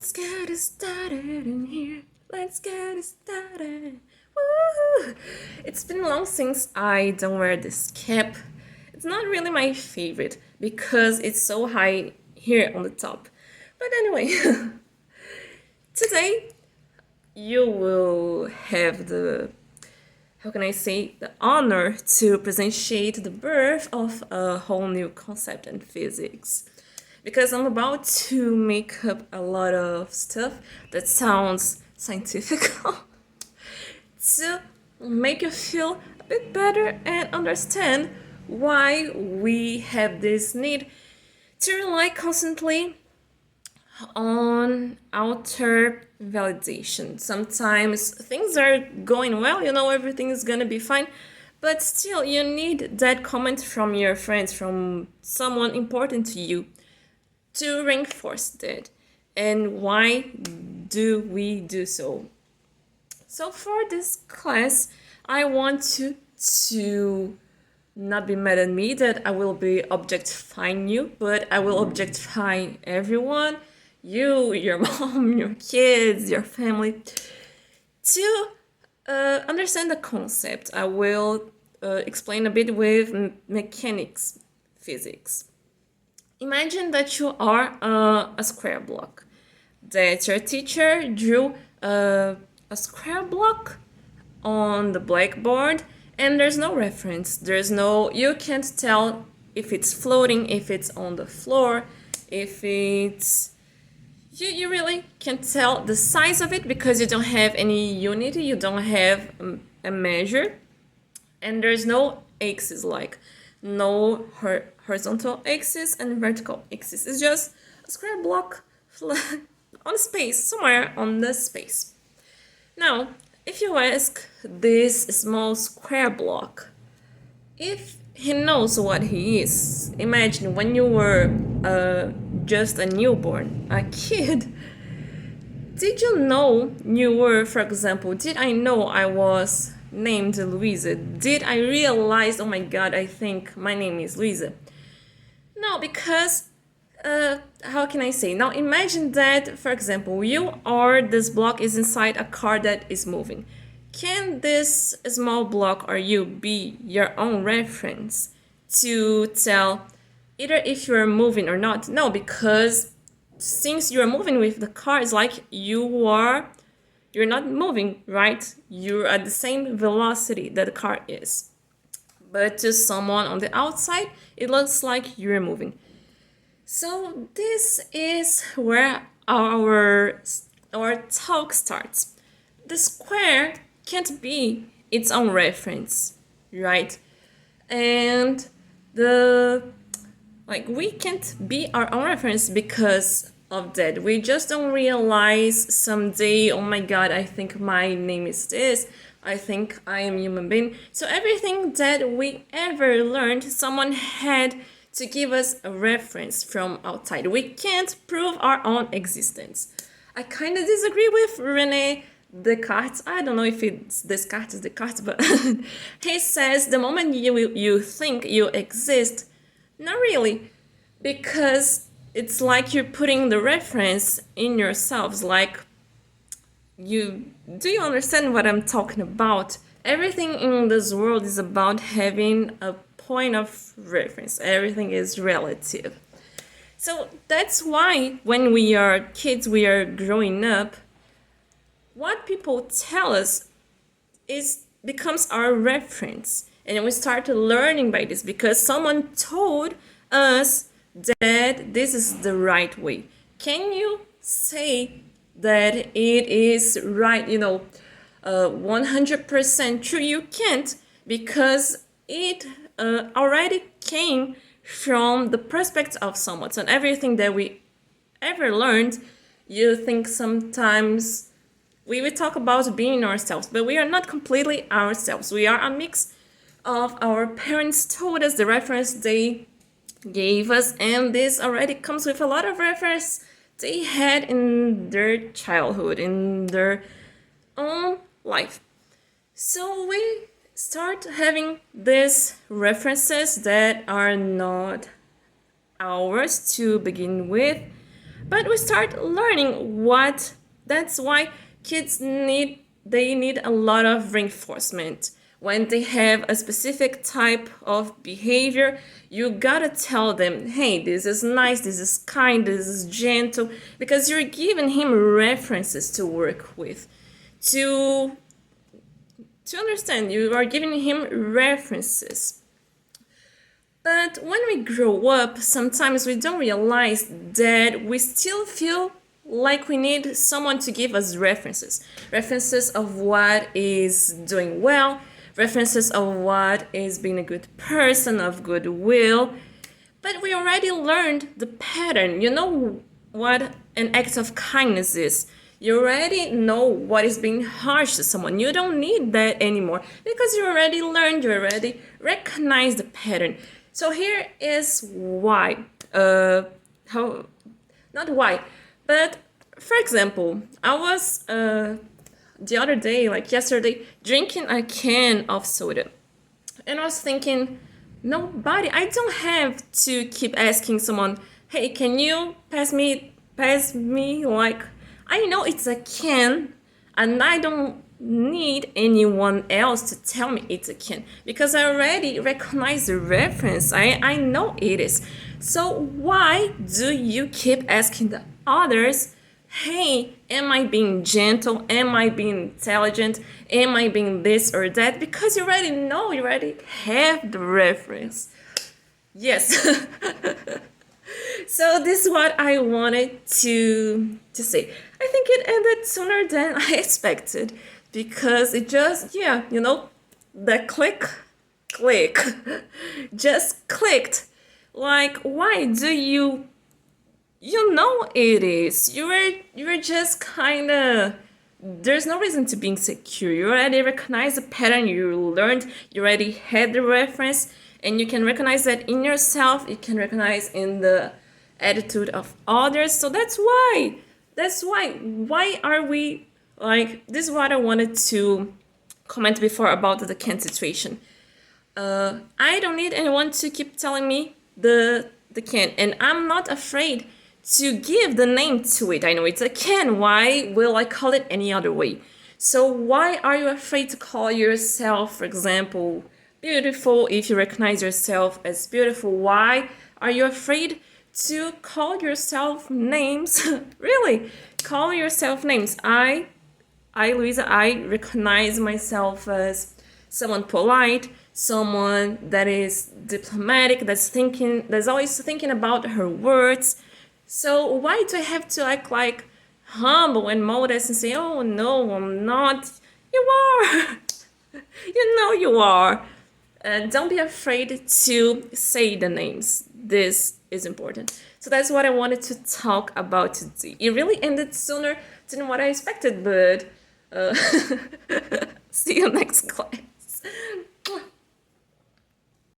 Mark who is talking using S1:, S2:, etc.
S1: Let's get it started in here. Let's get it started. Woo! It's been long since I don't wear this cap. It's not really my favorite because it's so high here on the top. But anyway, today you will have the, how can I say, the honor to presentiate the birth of a whole new concept in physics. Because I'm about to make up a lot of stuff that sounds scientific to make you feel a bit better and understand why we have this need to rely constantly on outer validation. Sometimes things are going well, everything is gonna be fine, but still you need that comment from your friends, from someone important to you, to reinforce that. And why do we do so? So for this class, I want you to not be mad at me that I will be objectifying you, but I will objectify everyone, you, your mom, your kids, your family, to understand the concept. I will explain a bit with mechanics, physics. Imagine that you are a square block, that your teacher drew a square block on the blackboard, and there's no reference. You can't tell if it's floating, if it's on the floor, if it's... You really can't tell the size of it because you don't have any unit, you don't have a measure, and there's no axis, like no horizontal axis and vertical axis. It's just a square block on space, somewhere on the space. Now, if you ask this small square block if he knows what he is, imagine when you were just a newborn, a kid, did you know you were, for example, did I know I was named Louisa? Did I realize, oh my god, I think my name is Louisa? No, because, how can I say? Now imagine that, for example, this block is inside a car that is moving. Can this small block or you be your own reference to tell either if you're moving or not? No, because since you're moving with the car, it's like you're not moving, right? You're at the same velocity that the car is. But to someone on the outside, it looks like you're moving. So this is where our talk starts. The square can't be its own reference, right? And we can't be our own reference because of that. We just don't realize someday, oh my god, I think my name is this, I think I am a human being. So everything that we ever learned, someone had to give us a reference from outside. We can't prove our own existence. I kind of disagree with Rene Descartes. I don't know if it's Descartes, but he says the moment you think you exist, not really, because it's like you're putting the reference in yourselves, like do you understand what I'm talking about? Everything in this world is about having a point of reference. Everything is relative. So that's why when we are kids, we are growing up, what people tell us becomes our reference. And we start learning by this because someone told us that this is the right way. Can you say that it is right, 100% true? You can't, because it already came from the perspective of someone. So everything that we ever learned, you think sometimes we will talk about being ourselves, but we are not completely ourselves. We are a mix of our parents told us, the reference they gave us, and this already comes with a lot of reference they had in their childhood, in their own life. So we start having these references that are not ours to begin with, But we start learning what, that's why kids need a lot of reinforcement. When they have a specific type of behavior, you gotta tell them, hey, this is nice, this is kind, this is gentle, because you're giving him references to work with. To understand, you are giving him references. But when we grow up, sometimes we don't realize that we still feel like we need someone to give us references. References of what is doing well, references of what is being a good person, of goodwill. But we already learned the pattern. You know what an act of kindness is. You already know what is being harsh to someone. You don't need that anymore because you already learned, you already recognize the pattern. So here is why. How? Not why, but for example, I was the other day, like yesterday, drinking a can of soda, and I was thinking, nobody. I don't have to keep asking someone, "Hey, can you pass me?" Like, I know it's a can, and I don't need anyone else to tell me it's a can because I already recognize the reference. I know it is. So why do you keep asking the others, hey, am I being gentle? Am I being intelligent? Am I being this or that? Because you already know, you already have the reference. Yes. So this is what I wanted to say. I think it ended sooner than I expected because it just, yeah, you know, the click just clicked. Like, why do you know it is. You're just kind of, there's no reason to be insecure. You already recognize the pattern, you learned, you already had the reference, and you can recognize that in yourself, you can recognize in the attitude of others. So that's why. Why are we like, this is what I wanted to comment before about the can situation. I don't need anyone to keep telling me the can, and I'm not afraid to give the name to it. I know it's a can. Why will I call it any other way? So why are you afraid to call yourself, for example, beautiful? If you recognize yourself as beautiful, why are you afraid to call yourself names? Really, call yourself names. Louisa, I recognize myself as someone polite, someone that is diplomatic, that's always thinking about her words. So why do I have to act like humble and modest and say, oh no, I'm not? You are. You know you are. Don't be afraid to say the names. This is important. So that's what I wanted to talk about today. It really ended sooner than what I expected, but see you next class.